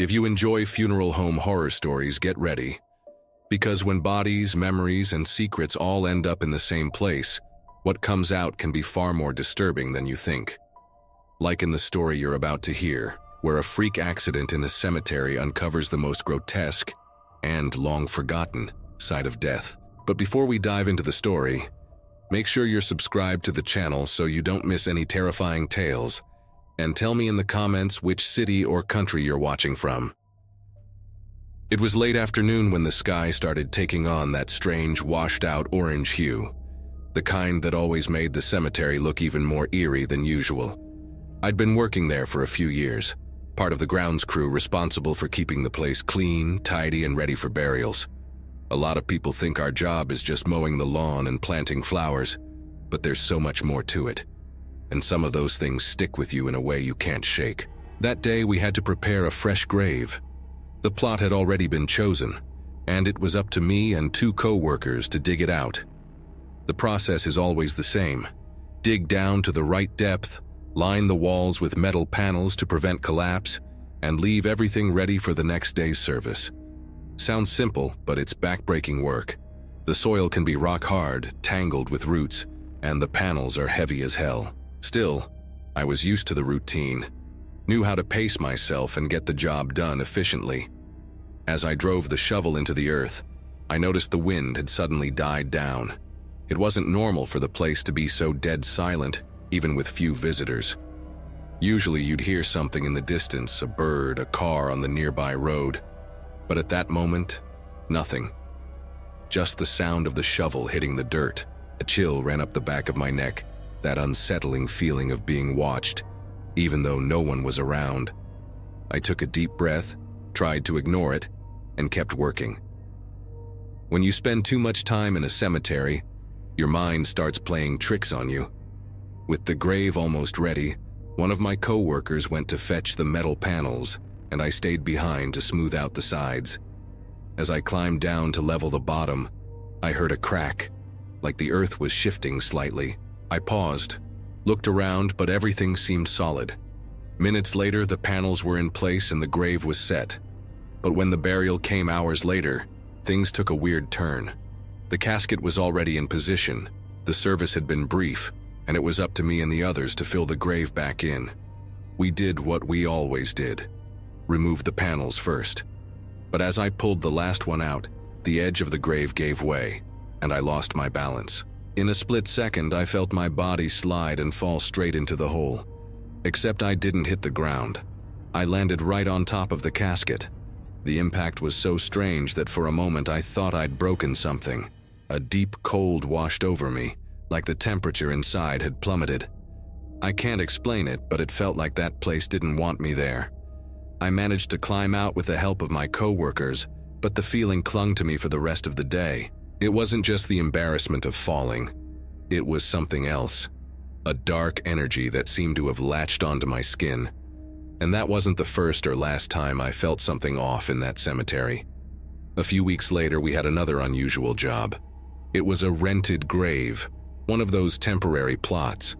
If you enjoy funeral home horror stories, get ready. Because when bodies, memories, and secrets all end up in the same place, what comes out can be far more disturbing than you think. Like in the story you're about to hear, where a freak accident in a cemetery uncovers the most grotesque and long-forgotten side of death. But before we dive into the story, make sure you're subscribed to the channel so you don't miss any terrifying tales, and tell me in the comments which city or country you're watching from. It was late afternoon when the sky started taking on that strange washed-out orange hue, the kind that always made the cemetery look even more eerie than usual. I'd been working there for a few years, part of the grounds crew responsible for keeping the place clean, tidy, and ready for burials. A lot of people think our job is just mowing the lawn and planting flowers, but there's so much more to it. And some of those things stick with you in a way you can't shake. That day we had to prepare a fresh grave. The plot had already been chosen, and it was up to me and 2 co-workers to dig it out. The process is always the same. Dig down to the right depth, line the walls with metal panels to prevent collapse, and leave everything ready for the next day's service. Sounds simple, but it's backbreaking work. The soil can be rock hard, tangled with roots, and the panels are heavy as hell. Still, I was used to the routine, knew how to pace myself and get the job done efficiently. As I drove the shovel into the earth, I noticed the wind had suddenly died down. It wasn't normal for the place to be so dead silent, even with few visitors. Usually you'd hear something in the distance, a bird, a car on the nearby road. But at that moment, nothing. Just the sound of the shovel hitting the dirt. A chill ran up the back of my neck, that unsettling feeling of being watched, even though no one was around. I took a deep breath, tried to ignore it, and kept working. When you spend too much time in a cemetery, your mind starts playing tricks on you. With the grave almost ready, one of my co-workers went to fetch the metal panels, and I stayed behind to smooth out the sides. As I climbed down to level the bottom, I heard a crack, like the earth was shifting slightly. I paused, looked around, but everything seemed solid. Minutes later, the panels were in place and the grave was set. But when the burial came hours later, things took a weird turn. The casket was already in position, the service had been brief, and it was up to me and the others to fill the grave back in. We did what we always did. Remove the panels first. But as I pulled the last one out, the edge of the grave gave way, and I lost my balance. In a split second, I felt my body slide and fall straight into the hole. Except I didn't hit the ground. I landed right on top of the casket. The impact was so strange that for a moment I thought I'd broken something. A deep cold washed over me, like the temperature inside had plummeted. I can't explain it, but it felt like that place didn't want me there. I managed to climb out with the help of my co-workers, but the feeling clung to me for the rest of the day. It wasn't just the embarrassment of falling. It was something else. A dark energy that seemed to have latched onto my skin. And that wasn't the first or last time I felt something off in that cemetery. A few weeks later, we had another unusual job. It was a rented grave, one of those temporary plots.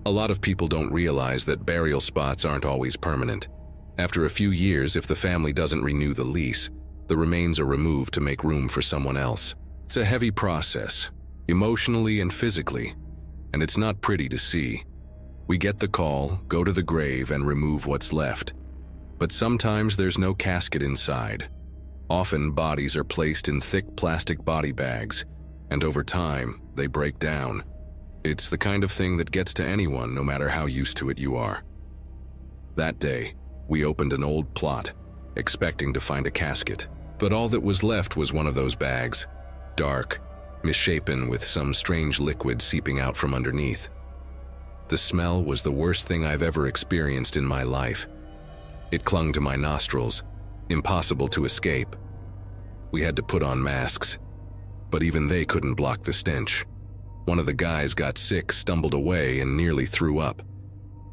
A lot of people don't realize that burial spots aren't always permanent. After a few years, if the family doesn't renew the lease, the remains are removed to make room for someone else. It's a heavy process, emotionally and physically, and it's not pretty to see. We get the call, go to the grave, and remove what's left. But sometimes there's no casket inside. Often bodies are placed in thick plastic body bags, and over time, they break down. It's the kind of thing that gets to anyone, no matter how used to it you are. That day, we opened an old plot, expecting to find a casket, but all that was left was one of those bags, dark, misshapen with some strange liquid seeping out from underneath. The smell was the worst thing I've ever experienced in my life. It clung to my nostrils, impossible to escape. We had to put on masks, but even they couldn't block the stench. One of the guys got sick, stumbled away, and nearly threw up.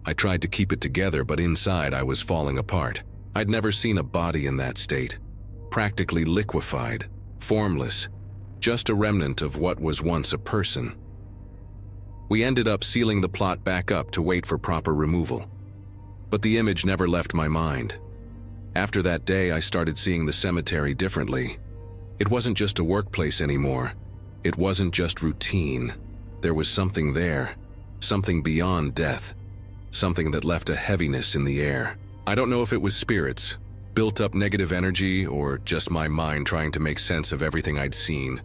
I tried to keep it together, but inside I was falling apart. I'd never seen a body in that state. Practically liquefied, formless, just a remnant of what was once a person. We ended up sealing the plot back up to wait for proper removal. But the image never left my mind. After that day, I started seeing the cemetery differently. It wasn't just a workplace anymore. It wasn't just routine. There was something there, something beyond death, something that left a heaviness in the air. I don't know if it was spirits, built up negative energy, or just my mind trying to make sense of everything I'd seen.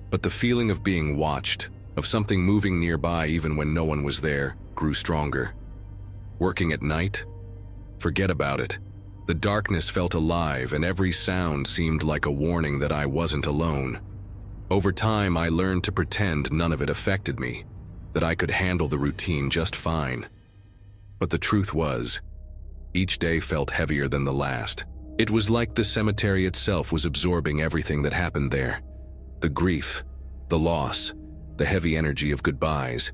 But the feeling of being watched, of something moving nearby even when no one was there, grew stronger. Working at night? Forget about it. The darkness felt alive, and every sound seemed like a warning that I wasn't alone. Over time, I learned to pretend none of it affected me, that I could handle the routine just fine. But the truth was, each day felt heavier than the last. It was like the cemetery itself was absorbing everything that happened there. The grief, the loss, the heavy energy of goodbyes.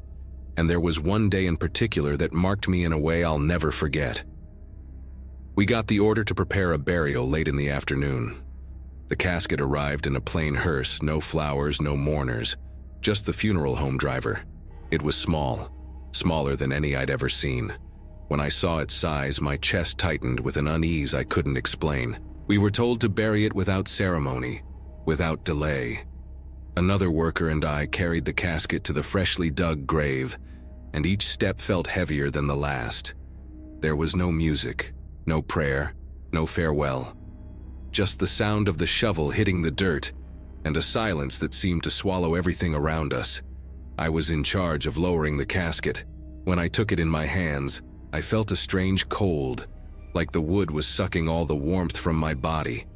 And there was one day in particular that marked me in a way I'll never forget. We got the order to prepare a burial late in the afternoon. The casket arrived in a plain hearse, no flowers, no mourners, just the funeral home driver. It was small, smaller than any I'd ever seen. When I saw its size, my chest tightened with an unease I couldn't explain. We were told to bury it without ceremony, without delay. Another worker and I carried the casket to the freshly dug grave, and each step felt heavier than the last. There was no music, no prayer, no farewell. Just the sound of the shovel hitting the dirt, and a silence that seemed to swallow everything around us. I was in charge of lowering the casket. When I took it in my hands, I felt a strange cold, like the wood was sucking all the warmth from my body.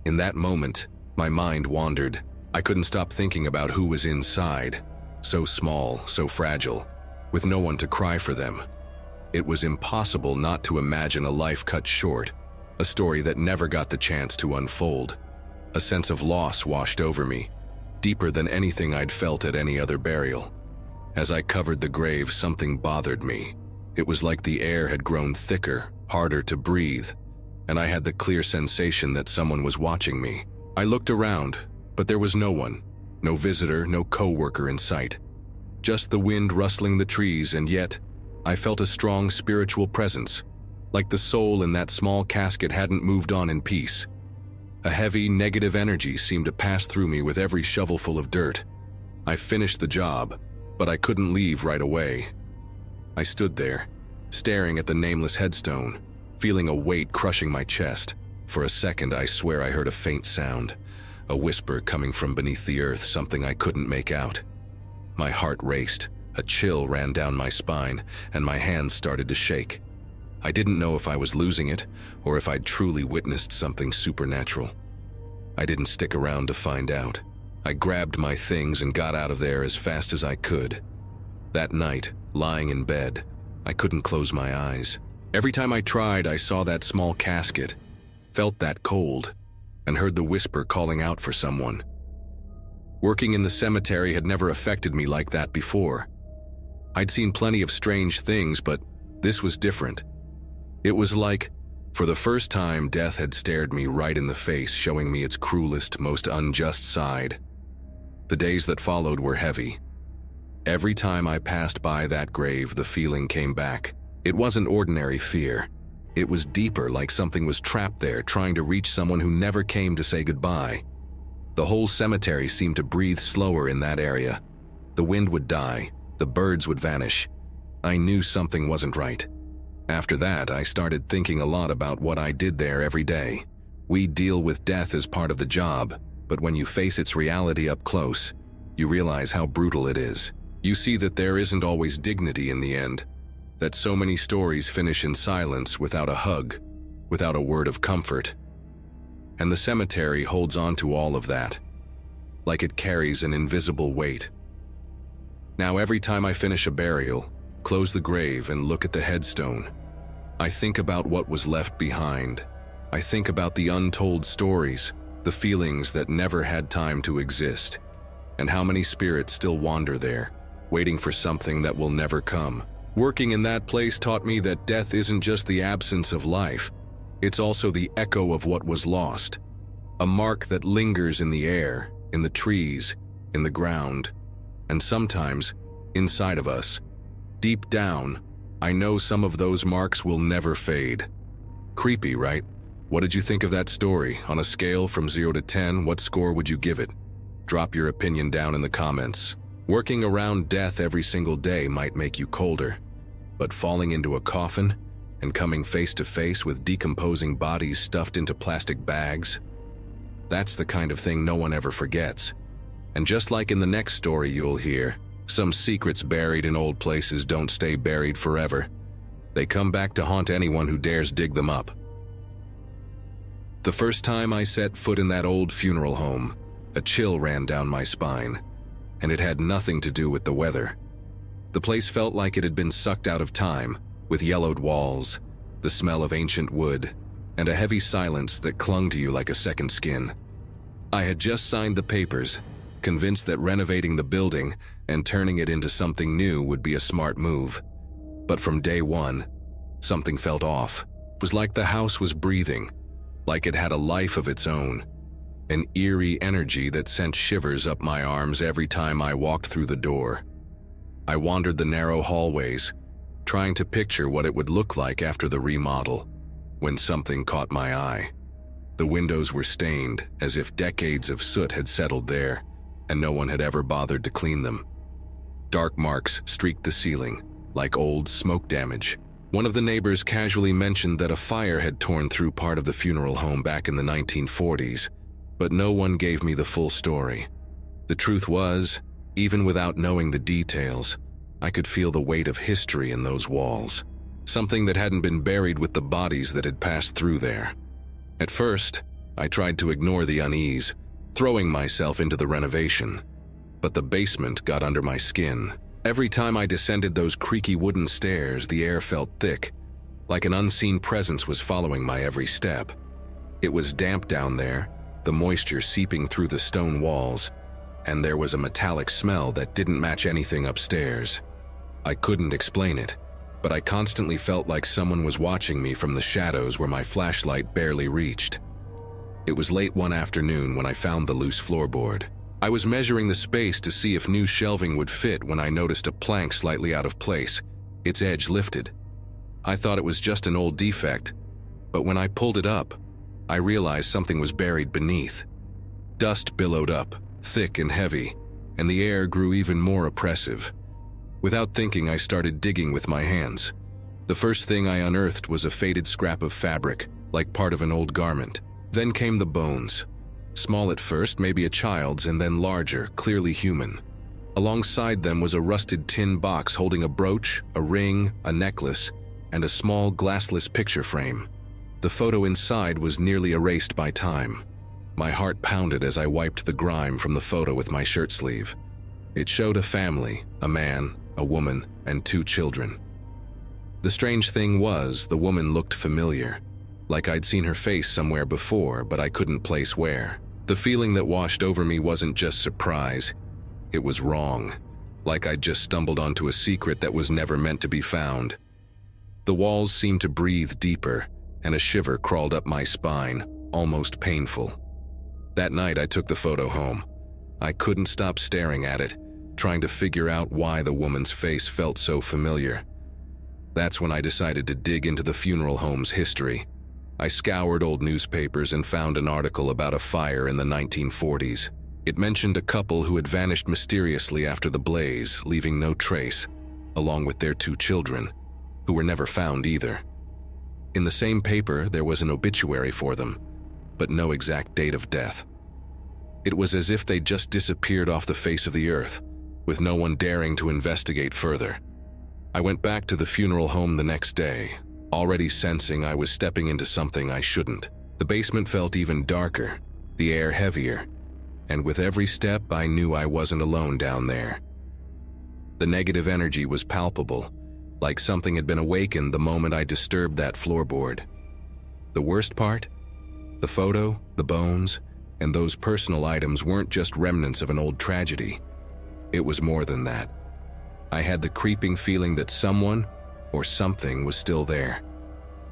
In that moment, my mind wandered. I couldn't stop thinking about who was inside, so small, so fragile, with no one to cry for them. It was impossible not to imagine a life cut short, a story that never got the chance to unfold. A sense of loss washed over me, deeper than anything I'd felt at any other burial. As I covered the grave, something bothered me. It was like the air had grown thicker, harder to breathe, and I had the clear sensation that someone was watching me. I looked around, but there was no one, no visitor, no co-worker in sight. Just the wind rustling the trees, and yet, I felt a strong spiritual presence, like the soul in that small casket hadn't moved on in peace. A heavy, negative energy seemed to pass through me with every shovelful of dirt. I finished the job, but I couldn't leave right away. I stood there, staring at the nameless headstone, feeling a weight crushing my chest. For a second, I swear I heard a faint sound, a whisper coming from beneath the earth, something I couldn't make out. My heart raced, a chill ran down my spine, and my hands started to shake. I didn't know if I was losing it, or if I'd truly witnessed something supernatural. I didn't stick around to find out. I grabbed my things and got out of there as fast as I could. That night, lying in bed, I couldn't close my eyes. Every time I tried, I saw that small casket, felt that cold, and heard the whisper calling out for someone. Working in the cemetery had never affected me like that before. I'd seen plenty of strange things, but this was different. It was like, for the first time, death had stared me right in the face, showing me its cruelest, most unjust side. The days that followed were heavy. Every time I passed by that grave, the feeling came back. It wasn't ordinary fear. It was deeper, like something was trapped there, trying to reach someone who never came to say goodbye. The whole cemetery seemed to breathe slower in that area. The wind would die, the birds would vanish. I knew something wasn't right. After that, I started thinking a lot about what I did there every day. We deal with death as part of the job, but when you face its reality up close, you realize how brutal it is. You see that there isn't always dignity in the end, that so many stories finish in silence, without a hug, without a word of comfort. And the cemetery holds on to all of that, like it carries an invisible weight. Now every time I finish a burial, close the grave and look at the headstone, I think about what was left behind. I think about the untold stories, the feelings that never had time to exist, and how many spirits still wander there, waiting for something that will never come. Working in that place taught me that death isn't just the absence of life, it's also the echo of what was lost, a mark that lingers in the air, in the trees, in the ground, and sometimes inside of us. Deep down, I know some of those marks will never fade. Creepy, right? What did you think of that story? On a scale from 0 to 10, what score would you give it? Drop your opinion down in the comments. Working around death every single day might make you colder, but falling into a coffin and coming face to face with decomposing bodies stuffed into plastic bags, that's the kind of thing no one ever forgets. And just like in the next story you'll hear, some secrets buried in old places don't stay buried forever. They come back to haunt anyone who dares dig them up. The first time I set foot in that old funeral home, a chill ran down my spine, and it had nothing to do with the weather. The place felt like it had been sucked out of time, with yellowed walls, the smell of ancient wood, and a heavy silence that clung to you like a second skin. I had just signed the papers, convinced that renovating the building and turning it into something new would be a smart move. But from day one, something felt off. It was like the house was breathing, like it had a life of its own, an eerie energy that sent shivers up my arms every time I walked through the door. I wandered the narrow hallways, trying to picture what it would look like after the remodel, when something caught my eye. The windows were stained, as if decades of soot had settled there, and no one had ever bothered to clean them. Dark marks streaked the ceiling, like old smoke damage. One of the neighbors casually mentioned that a fire had torn through part of the funeral home back in the 1940s, but no one gave me the full story. The truth was, even without knowing the details, I could feel the weight of history in those walls, something that hadn't been buried with the bodies that had passed through there. At first, I tried to ignore the unease, throwing myself into the renovation, but the basement got under my skin. Every time I descended those creaky wooden stairs, the air felt thick, like an unseen presence was following my every step. It was damp down there, the moisture seeping through the stone walls, and there was a metallic smell that didn't match anything upstairs. I couldn't explain it, but I constantly felt like someone was watching me from the shadows where my flashlight barely reached. It was late one afternoon when I found the loose floorboard. I was measuring the space to see if new shelving would fit when I noticed a plank slightly out of place, its edge lifted. I thought it was just an old defect, but when I pulled it up, I realized something was buried beneath. Dust billowed up, thick and heavy, and the air grew even more oppressive. Without thinking, I started digging with my hands. The first thing I unearthed was a faded scrap of fabric, like part of an old garment. Then came the bones. Small at first, maybe a child's, and then larger, clearly human. Alongside them was a rusted tin box holding a brooch, a ring, a necklace, and a small glassless picture frame. The photo inside was nearly erased by time. My heart pounded as I wiped the grime from the photo with my shirt sleeve. It showed a family, a man, a woman, and 2 children. The strange thing was, the woman looked familiar, like I'd seen her face somewhere before, but I couldn't place where. The feeling that washed over me wasn't just surprise, it was wrong, like I'd just stumbled onto a secret that was never meant to be found. The walls seemed to breathe deeper, and a shiver crawled up my spine, almost painful. That night I took the photo home. I couldn't stop staring at it, trying to figure out why the woman's face felt so familiar. That's when I decided to dig into the funeral home's history. I scoured old newspapers and found an article about a fire in the 1940s. It mentioned a couple who had vanished mysteriously after the blaze, leaving no trace, along with their 2 children, who were never found either. In the same paper, there was an obituary for them, but no exact date of death. It was as if they'd just disappeared off the face of the earth, with no one daring to investigate further. I went back to the funeral home the next day, already sensing I was stepping into something I shouldn't. The basement felt even darker, the air heavier, and with every step I knew I wasn't alone down there. The negative energy was palpable, like something had been awakened the moment I disturbed that floorboard. The worst part? The photo, the bones, and those personal items weren't just remnants of an old tragedy. It was more than that. I had the creeping feeling that someone or something was still there,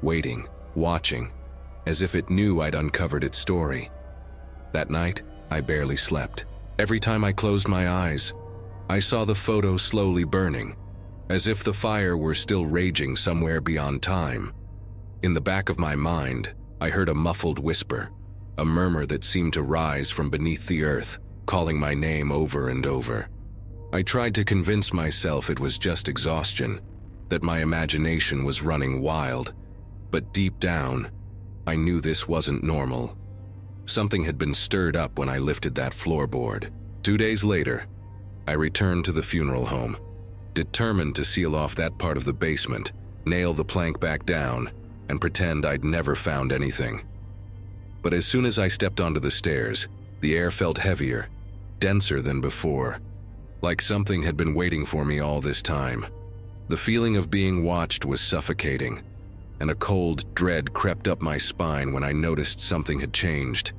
waiting, watching, as if it knew I'd uncovered its story. That night, I barely slept. Every time I closed my eyes, I saw the photo slowly burning, as if the fire were still raging somewhere beyond time. In the back of my mind, I heard a muffled whisper, a murmur that seemed to rise from beneath the earth, calling my name over and over. I tried to convince myself it was just exhaustion, that my imagination was running wild, but deep down, I knew this wasn't normal. Something had been stirred up when I lifted that floorboard. 2 days later, I returned to the funeral home, determined to seal off that part of the basement, nail the plank back down, and pretend I'd never found anything. But as soon as I stepped onto the stairs, the air felt heavier, denser than before, like something had been waiting for me all this time. The feeling of being watched was suffocating, and a cold dread crept up my spine when I noticed something had changed.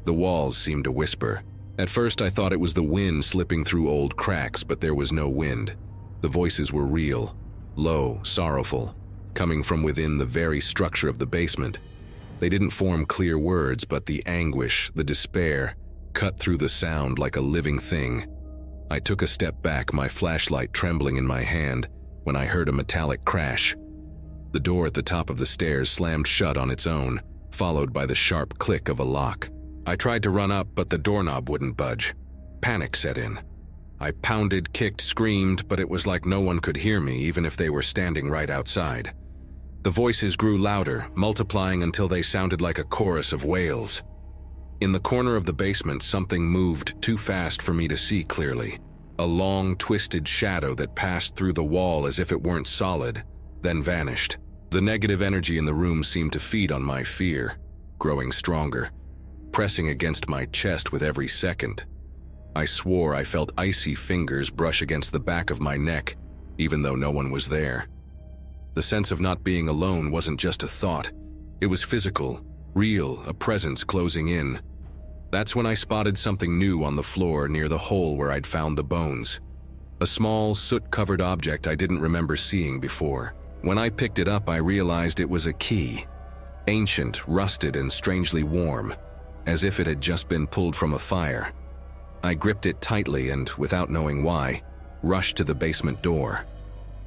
The walls seemed to whisper. At first I thought it was the wind slipping through old cracks, but there was no wind. The voices were real, low, sorrowful, coming from within the very structure of the basement. They didn't form clear words, but the anguish, the despair, cut through the sound like a living thing. I took a step back, my flashlight trembling in my hand, when I heard a metallic crash. The door at the top of the stairs slammed shut on its own, followed by the sharp click of a lock. I tried to run up, but the doorknob wouldn't budge. Panic set in. I pounded, kicked, screamed, but it was like no one could hear me, even if they were standing right outside. The voices grew louder, multiplying until they sounded like a chorus of wails. In the corner of the basement, something moved too fast for me to see clearly. A long, twisted shadow that passed through the wall as if it weren't solid, then vanished. The negative energy in the room seemed to feed on my fear, growing stronger, pressing against my chest with every second. I swore I felt icy fingers brush against the back of my neck, even though no one was there. The sense of not being alone wasn't just a thought. It was physical, real, a presence closing in. That's when I spotted something new on the floor near the hole where I'd found the bones. A small, soot-covered object I didn't remember seeing before. When I picked it up, I realized it was a key. Ancient, rusted, and strangely warm, as if it had just been pulled from a fire. I gripped it tightly and, without knowing why, rushed to the basement door.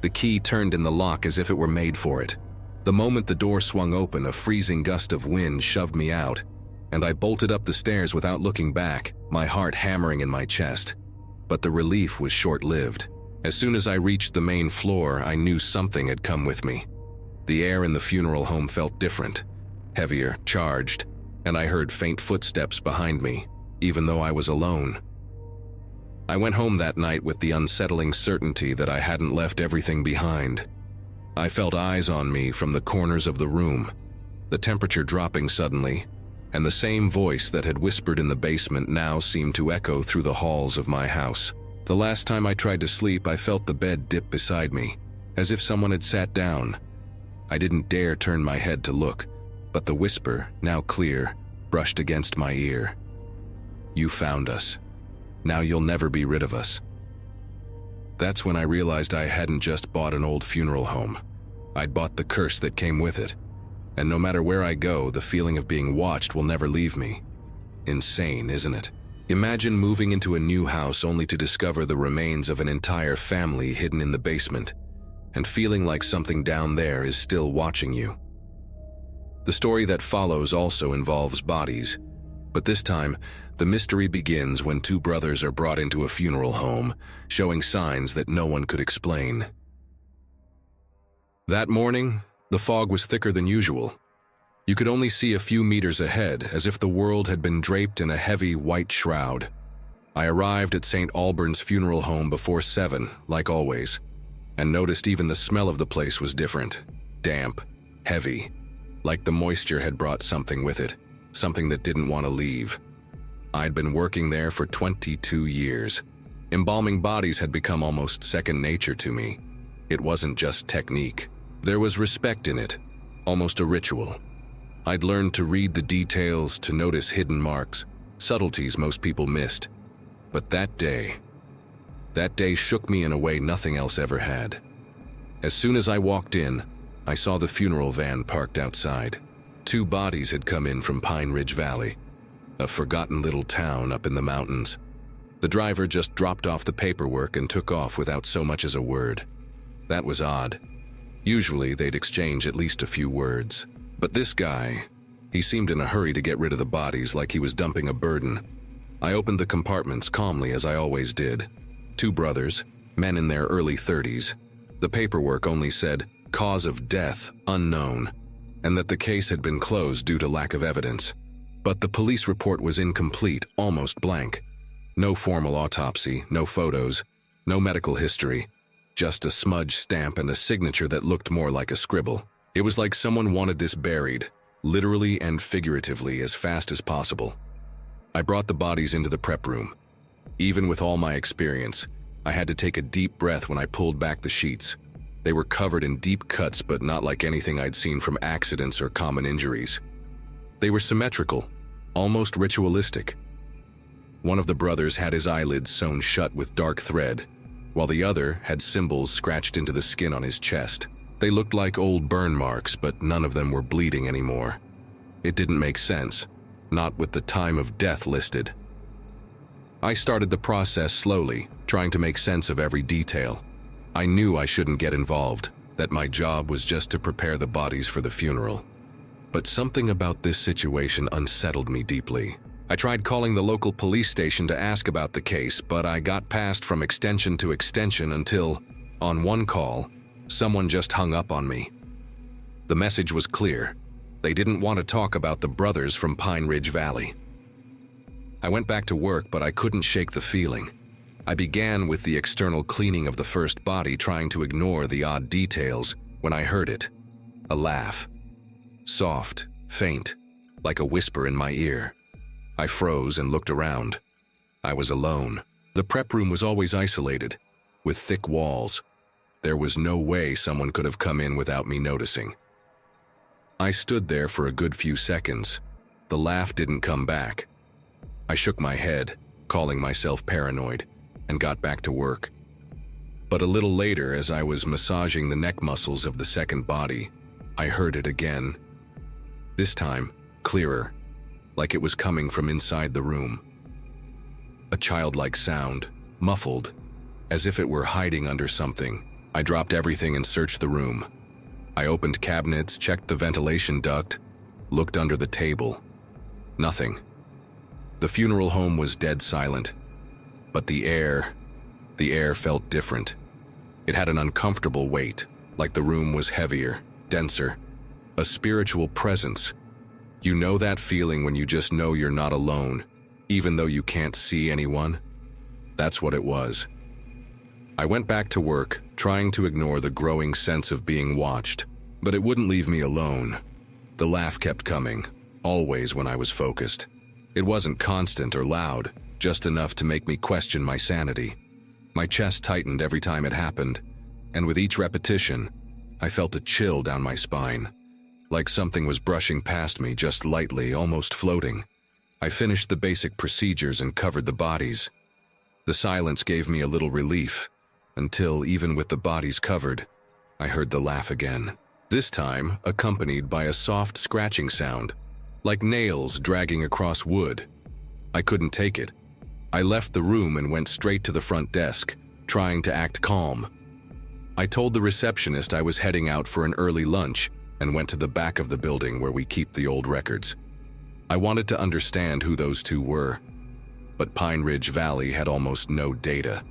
The key turned in the lock as if it were made for it. The moment the door swung open, a freezing gust of wind shoved me out, and I bolted up the stairs without looking back, my heart hammering in my chest. But the relief was short-lived. As soon as I reached the main floor, I knew something had come with me. The air in the funeral home felt different, heavier, charged, and I heard faint footsteps behind me, even though I was alone. I went home that night with the unsettling certainty that I hadn't left everything behind. I felt eyes on me from the corners of the room, the temperature dropping suddenly, and the same voice that had whispered in the basement now seemed to echo through the halls of my house. The last time I tried to sleep, I felt the bed dip beside me, as if someone had sat down. I didn't dare turn my head to look, but the whisper, now clear, brushed against my ear. "You found us. Now you'll never be rid of us." That's when I realized I hadn't just bought an old funeral home. I'd bought the curse that came with it. And no matter where I go, the feeling of being watched will never leave me. Insane, isn't it? Imagine moving into a new house only to discover the remains of an entire family hidden in the basement, and feeling like something down there is still watching you. The story that follows also involves bodies, but this time, the mystery begins when two brothers are brought into a funeral home, showing signs that no one could explain. That morning, the fog was thicker than usual. You could only see a few meters ahead, as if the world had been draped in a heavy white shroud. I arrived at St. Albans Funeral Home before 7, like always, and noticed even the smell of the place was different. Damp, heavy, like the moisture had brought something with it, something that didn't want to leave. I'd been working there for 22 years. Embalming bodies had become almost second nature to me. It wasn't just technique. There was respect in it, almost a ritual. I'd learned to read the details, to notice hidden marks, subtleties most people missed. But that day shook me in a way nothing else ever had. As soon as I walked in, I saw the funeral van parked outside. 2 bodies had come in from Pine Ridge Valley, a forgotten little town up in the mountains. The driver just dropped off the paperwork and took off without so much as a word. That was odd. Usually they'd exchange at least a few words. But this guy, He seemed in a hurry to get rid of the bodies, like he was dumping a burden. I opened the compartments calmly, as I always did. 2 brothers, men in their early 30s. The paperwork only said, "Cause of death unknown," and that the case had been closed due to lack of evidence. But the police report was incomplete, almost blank. No formal autopsy, no photos, no medical history, just a smudge stamp and a signature that looked more like a scribble. It was like someone wanted this buried, literally and figuratively, as fast as possible. I brought the bodies into the prep room. Even with all my experience, I had to take a deep breath when I pulled back the sheets. They were covered in deep cuts, but not like anything I'd seen from accidents or common injuries. They were symmetrical, almost ritualistic. One of the brothers had his eyelids sewn shut with dark thread, while the other had symbols scratched into the skin on his chest. They looked like old burn marks, but none of them were bleeding anymore. It didn't make sense, not with the time of death listed. I started the process slowly, trying to make sense of every detail. I knew I shouldn't get involved, that my job was just to prepare the bodies for the funeral. But something about this situation unsettled me deeply. I tried calling the local police station to ask about the case, but I got passed from extension to extension until, on one call, someone just hung up on me. The message was clear. They didn't want to talk about the brothers from Pine Ridge Valley. I went back to work, but I couldn't shake the feeling. I began with the external cleaning of the first body, trying to ignore the odd details, when I heard it. A laugh. Soft, faint, like a whisper in my ear. I froze and looked around. I was alone. The prep room was always isolated, with thick walls. There was no way someone could have come in without me noticing. I stood there for a good few seconds. The laugh didn't come back. I shook my head, calling myself paranoid, and got back to work. But a little later, as I was massaging the neck muscles of the second body, I heard it again. This time, clearer, like it was coming from inside the room. A childlike sound, muffled, as if it were hiding under something. I dropped everything and searched the room. I opened cabinets, checked the ventilation duct, looked under the table. Nothing. The funeral home was dead silent, but the air felt different. It had an uncomfortable weight, like the room was heavier, denser, a spiritual presence. You know that feeling when you just know you're not alone, even though you can't see anyone? That's what it was. I went back to work, trying to ignore the growing sense of being watched, but it wouldn't leave me alone. The laugh kept coming, always when I was focused. It wasn't constant or loud, just enough to make me question my sanity. My chest tightened every time it happened, and with each repetition, I felt a chill down my spine, like something was brushing past me just lightly, almost floating. I finished the basic procedures and covered the bodies. The silence gave me a little relief, until, even with the bodies covered, I heard the laugh again. This time, accompanied by a soft scratching sound, like nails dragging across wood. I couldn't take it. I left the room and went straight to the front desk, trying to act calm. I told the receptionist I was heading out for an early lunch and went to the back of the building where we keep the old records. I wanted to understand who those two were, but Pine Ridge Valley had almost no data.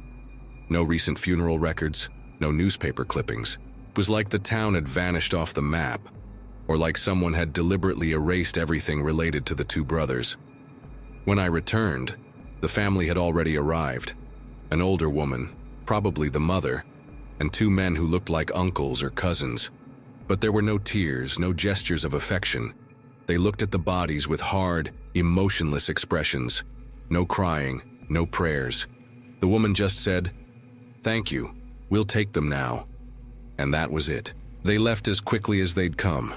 No recent funeral records, no newspaper clippings. It was like the town had vanished off the map, or like someone had deliberately erased everything related to the two brothers. When I returned, the family had already arrived. An older woman, probably the mother, and 2 men who looked like uncles or cousins. But there were no tears, no gestures of affection. They looked at the bodies with hard, emotionless expressions. No crying, no prayers. The woman just said, "Thank you, we'll take them now." And that was it. They left as quickly as they'd come.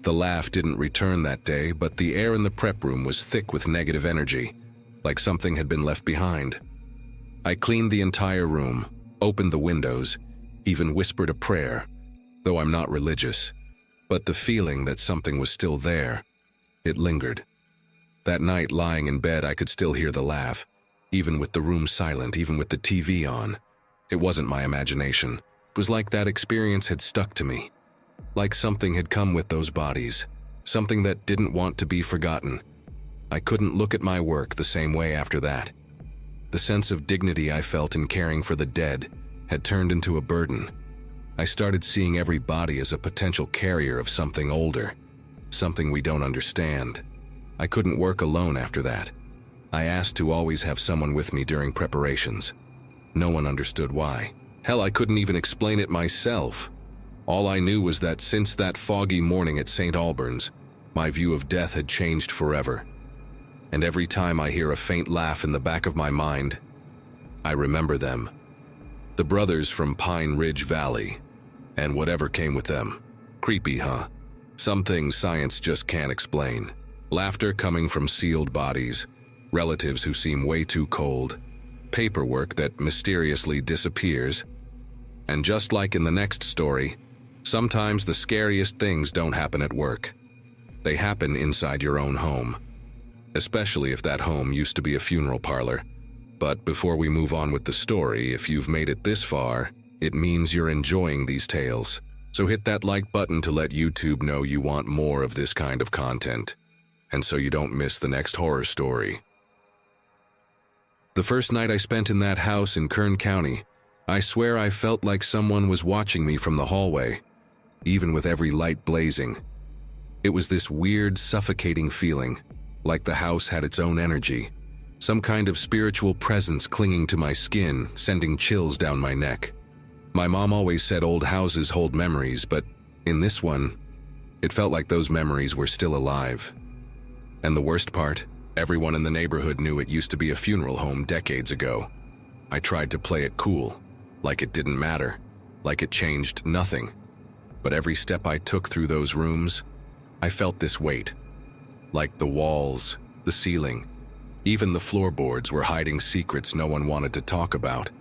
The laugh didn't return that day, but the air in the prep room was thick with negative energy, like something had been left behind. I cleaned the entire room, opened the windows, even whispered a prayer, though I'm not religious. But the feeling that something was still there, it lingered. That night, lying in bed, I could still hear the laugh, even with the room silent, even with the TV on. It wasn't my imagination. It was like that experience had stuck to me, like something had come with those bodies, something that didn't want to be forgotten. I couldn't look at my work the same way after that. The sense of dignity I felt in caring for the dead had turned into a burden. I started seeing every body as a potential carrier of something older, something we don't understand. I couldn't work alone after that. I asked to always have someone with me during preparations. No one understood why. Hell, I couldn't even explain it myself. All I knew was that since that foggy morning at St. Albans, my view of death had changed forever. And every time I hear a faint laugh in the back of my mind, I remember them. The brothers from Pine Ridge Valley, and whatever came with them. Creepy, huh? Some things science just can't explain. Laughter coming from sealed bodies, relatives who seem way too cold, paperwork that mysteriously disappears. And just like in the next story, sometimes the scariest things don't happen at work. They happen inside your own home. Especially if that home used to be a funeral parlor. But before we move on with the story, if you've made it this far, it means you're enjoying these tales. So hit that like button to let YouTube know you want more of this kind of content, and so you don't miss the next horror story. The first night I spent in that house in Kern County, I swear I felt like someone was watching me from the hallway, even with every light blazing. It was this weird, suffocating feeling, like the house had its own energy, some kind of spiritual presence clinging to my skin, sending chills down my neck. My mom always said old houses hold memories, but in this one, it felt like those memories were still alive. And the worst part, everyone in the neighborhood knew it used to be a funeral home decades ago. I tried to play it cool, like it didn't matter, like it changed nothing. But every step I took through those rooms, I felt this weight. Like the walls, the ceiling, even the floorboards were hiding secrets no one wanted to talk about.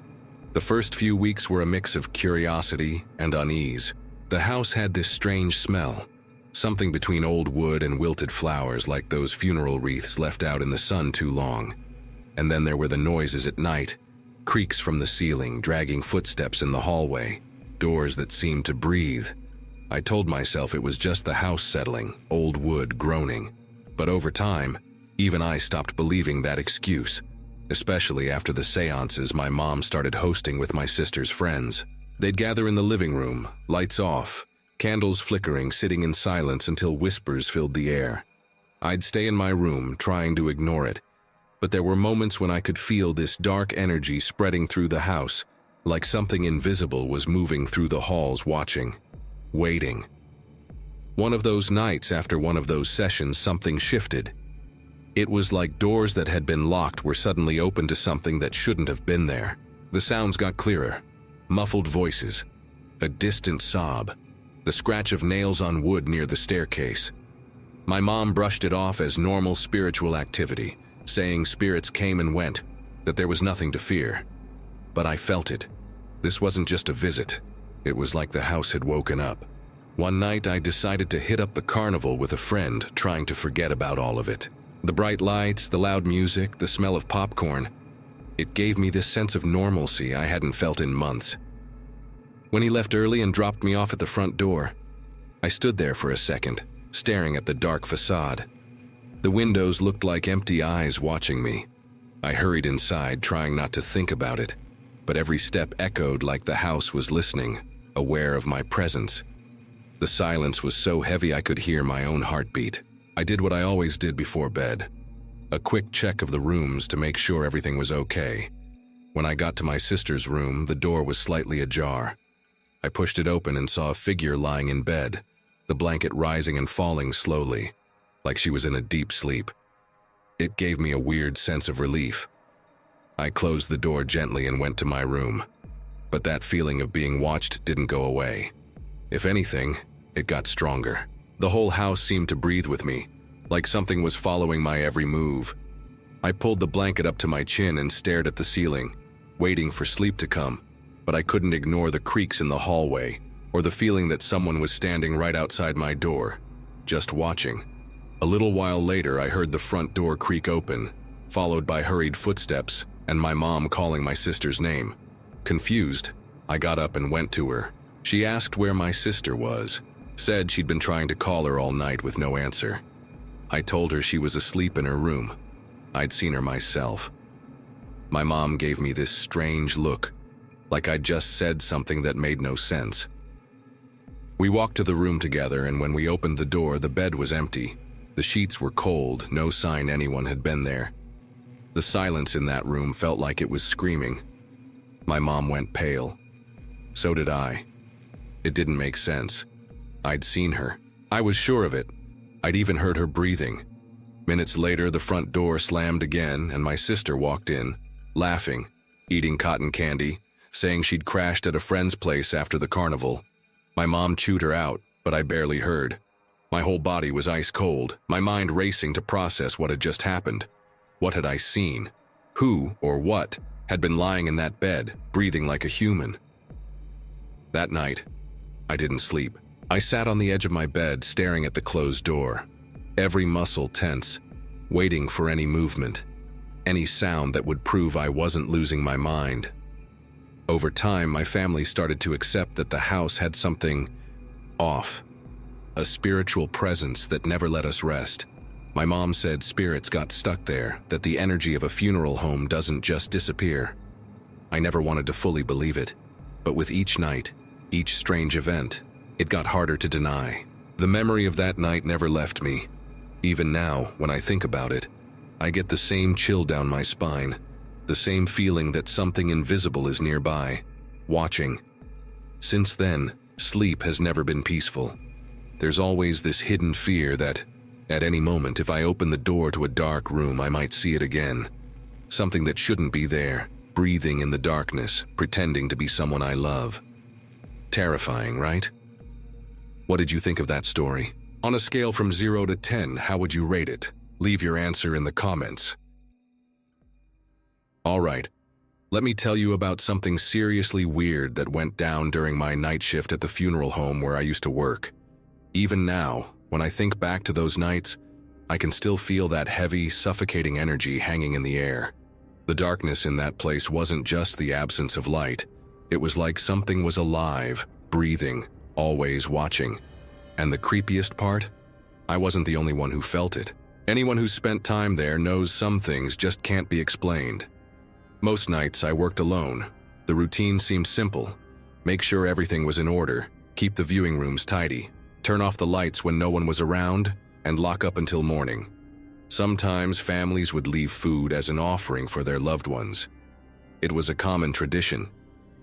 The first few weeks were a mix of curiosity and unease. The house had this strange smell, something between old wood and wilted flowers, like those funeral wreaths left out in the sun too long. And then there were the noises at night, creaks from the ceiling, dragging footsteps in the hallway, doors that seemed to breathe. I told myself it was just the house settling, old wood groaning. But over time, even I stopped believing that excuse, especially after the seances my mom started hosting with my sister's friends. They'd gather in the living room, lights off, candles flickering, sitting in silence until whispers filled the air. I'd stay in my room, trying to ignore it, but there were moments when I could feel this dark energy spreading through the house, like something invisible was moving through the halls, watching, waiting. One of those nights after one of those sessions, something shifted. It was like doors that had been locked were suddenly open to something that shouldn't have been there. The sounds got clearer, muffled voices, a distant sob, the scratch of nails on wood near the staircase. My mom brushed it off as normal spiritual activity, saying spirits came and went, that there was nothing to fear. But I felt it. This wasn't just a visit. It was like the house had woken up. One night I decided to hit up the carnival with a friend, trying to forget about all of it. The bright lights, the loud music, the smell of popcorn. It gave me this sense of normalcy I hadn't felt in months. When he left early and dropped me off at the front door, I stood there for a second, staring at the dark facade. The windows looked like empty eyes watching me. I hurried inside, trying not to think about it, but every step echoed like the house was listening, aware of my presence. The silence was so heavy I could hear my own heartbeat. I did what I always did before bed. A quick check of the rooms to make sure everything was okay. When I got to my sister's room, the door was slightly ajar. I pushed it open and saw a figure lying in bed, the blanket rising and falling slowly, like she was in a deep sleep. It gave me a weird sense of relief. I closed the door gently and went to my room. But that feeling of being watched didn't go away. If anything, it got stronger. The whole house seemed to breathe with me, like something was following my every move. I pulled the blanket up to my chin and stared at the ceiling, waiting for sleep to come, but I couldn't ignore the creaks in the hallway or the feeling that someone was standing right outside my door, just watching. A little while later, I heard the front door creak open, followed by hurried footsteps and my mom calling my sister's name. Confused, I got up and went to her. She asked where my sister was, Said she'd been trying to call her all night with no answer. I told her she was asleep in her room. I'd seen her myself. My mom gave me this strange look, like I'd just said something that made no sense. We walked to the room together, and when we opened the door, the bed was empty. The sheets were cold, no sign anyone had been there. The silence in that room felt like it was screaming. My mom went pale. So did I. It didn't make sense. I'd seen her. I was sure of it. I'd even heard her breathing. Minutes later, the front door slammed again, and my sister walked in, laughing, eating cotton candy, saying she'd crashed at a friend's place after the carnival. My mom chewed her out, but I barely heard. My whole body was ice cold, my mind racing to process what had just happened. What had I seen? Who, or what, had been lying in that bed, breathing like a human? That night, I didn't sleep. I sat on the edge of my bed, staring at the closed door, every muscle tense, waiting for any movement, any sound that would prove I wasn't losing my mind. Over time, my family started to accept that the house had something off, a spiritual presence that never let us rest. My mom said spirits got stuck there, that the energy of a funeral home doesn't just disappear. I never wanted to fully believe it, but with each night, each strange event, it got harder to deny. The memory of that night never left me. Even now, when I think about it, I get the same chill down my spine, the same feeling that something invisible is nearby, watching. Since then, sleep has never been peaceful. There's always this hidden fear that, at any moment, if I open the door to a dark room, I might see it again. Something that shouldn't be there, breathing in the darkness, pretending to be someone I love. Terrifying, right? What did you think of that story? On a scale from 0 to 10, how would you rate it? Leave your answer in the comments. All right, let me tell you about something seriously weird that went down during my night shift at the funeral home where I used to work. Even now, when I think back to those nights, I can still feel that heavy, suffocating energy hanging in the air. The darkness in that place wasn't just the absence of light. It was like something was alive, breathing, always watching. And the creepiest part? I wasn't the only one who felt it. Anyone who's spent time there knows some things just can't be explained. Most nights I worked alone. The routine seemed simple. Make sure everything was in order, keep the viewing rooms tidy, turn off the lights when no one was around, and lock up until morning. Sometimes families would leave food as an offering for their loved ones. It was a common tradition,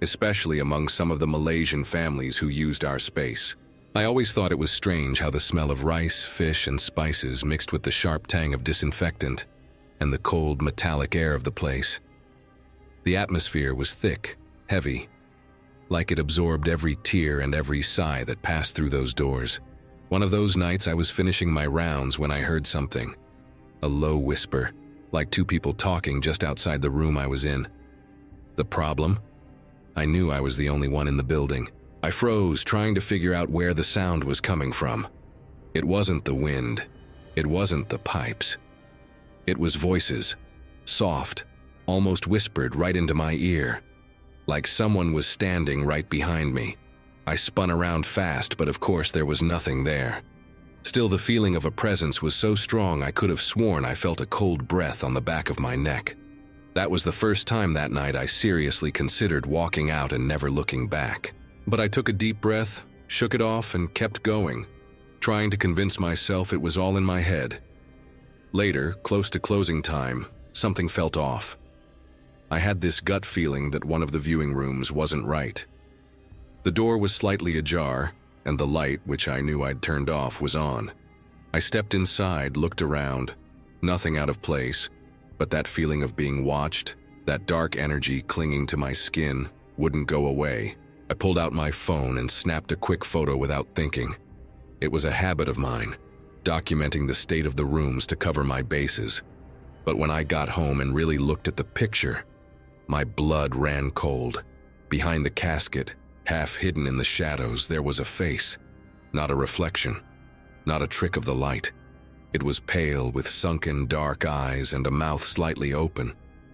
especially among some of the Malaysian families who used our space. I always thought it was strange how the smell of rice, fish, and spices mixed with the sharp tang of disinfectant and the cold, metallic air of the place. The atmosphere was thick, heavy, like it absorbed every tear and every sigh that passed through those doors. One of those nights I was finishing my rounds when I heard something. A low whisper, like two people talking just outside the room I was in. The problem? I knew I was the only one in the building. I froze, trying to figure out where the sound was coming from. It wasn't the wind. It wasn't the pipes. It was voices, soft, almost whispered right into my ear, like someone was standing right behind me. I spun around fast, but of course there was nothing there. Still, the feeling of a presence was so strong I could have sworn I felt a cold breath on the back of my neck. That was the first time that night I seriously considered walking out and never looking back. But I took a deep breath, shook it off, and kept going, trying to convince myself it was all in my head. Later, close to closing time, something felt off. I had this gut feeling that one of the viewing rooms wasn't right. The door was slightly ajar, and the light, which I knew I'd turned off, was on. I stepped inside, looked around. Nothing out of place, but that feeling of being watched, that dark energy clinging to my skin, wouldn't go away. I pulled out my phone and snapped a quick photo without thinking. It was a habit of mine, documenting the state of the rooms to cover my bases. But when I got home and really looked at the picture, my blood ran cold. Behind the casket, half hidden in the shadows, there was a face. Not a reflection, not a trick of the light. It was pale, with sunken, dark eyes and a mouth slightly open,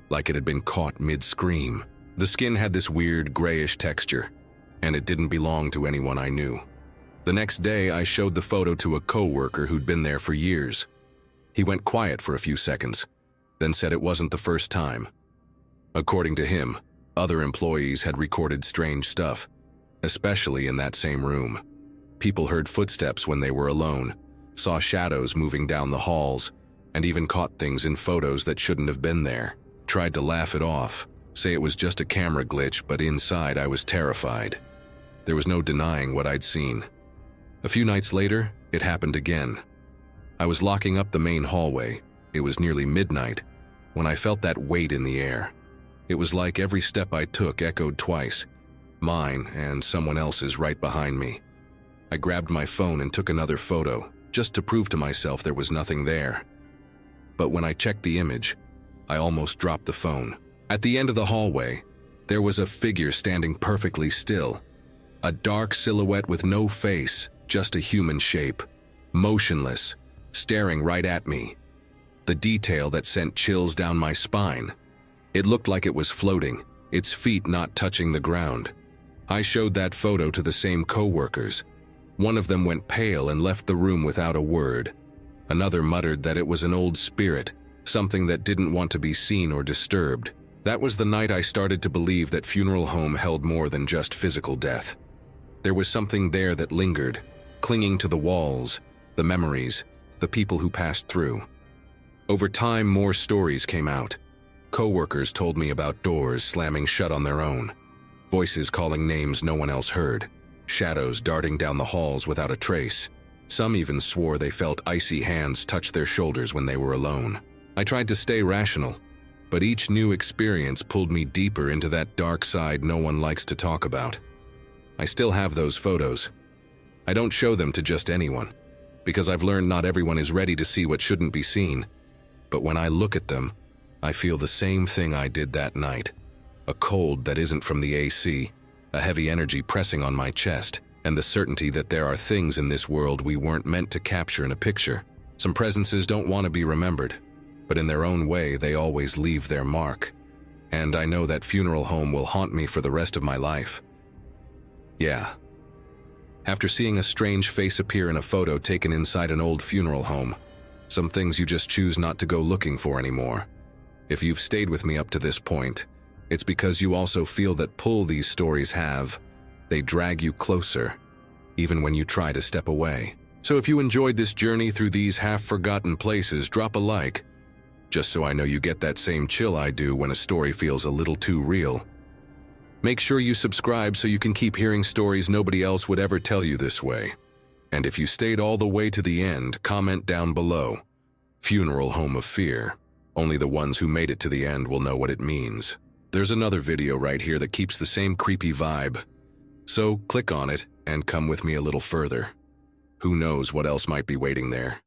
like it had been caught mid-scream. The skin had this weird, grayish texture, and it didn't belong to anyone I knew. The next day, I showed the photo to a co-worker who'd been there for years. He went quiet for a few seconds, then said it wasn't the first time. According to him, other employees had recorded strange stuff, especially in that same room. People heard footsteps when they were alone, saw shadows moving down the halls, and even caught things in photos that shouldn't have been there. Tried to laugh it off, say it was just a camera glitch, but inside I was terrified. There was no denying what I'd seen. A few nights later, it happened again. I was locking up the main hallway. It was nearly midnight when I felt that weight in the air. It was like every step I took echoed twice, mine and someone else's right behind me. I grabbed my phone and took another photo, just to prove to myself there was nothing there. But when I checked the image, I almost dropped the phone. At the end of the hallway, there was a figure standing perfectly still. A dark silhouette with no face, just a human shape, motionless, staring right at me. The detail that sent chills down my spine. It looked like it was floating, its feet not touching the ground. I showed that photo to the same co-workers. One of them went pale and left the room without a word. Another muttered that it was an old spirit, something that didn't want to be seen or disturbed. That was the night I started to believe that funeral home held more than just physical death. There was something there that lingered, clinging to the walls, the memories, the people who passed through. Over time, more stories came out. Co-workers told me about doors slamming shut on their own, voices calling names no one else heard, shadows darting down the halls without a trace. Some even swore they felt icy hands touch their shoulders when they were alone. I tried to stay rational, but each new experience pulled me deeper into that dark side no one likes to talk about. I still have those photos. I don't show them to just anyone, because I've learned not everyone is ready to see what shouldn't be seen. But when I look at them, I feel the same thing I did that night. A cold that isn't from the AC, a heavy energy pressing on my chest, and the certainty that there are things in this world we weren't meant to capture in a picture. Some presences don't want to be remembered, but in their own way they always leave their mark. And I know that funeral home will haunt me for the rest of my life. Yeah. After seeing a strange face appear in a photo taken inside an old funeral home, some things you just choose not to go looking for anymore. If you've stayed with me up to this point, it's because you also feel that pull these stories have. They drag you closer, even when you try to step away. So if you enjoyed this journey through these half-forgotten places, drop a like, just so I know you get that same chill I do when a story feels a little too real. Make sure you subscribe so you can keep hearing stories nobody else would ever tell you this way. And if you stayed all the way to the end, comment down below. Funeral Home of Fear. Only the ones who made it to the end will know what it means. There's another video right here that keeps the same creepy vibe. So click on it and come with me a little further. Who knows what else might be waiting there?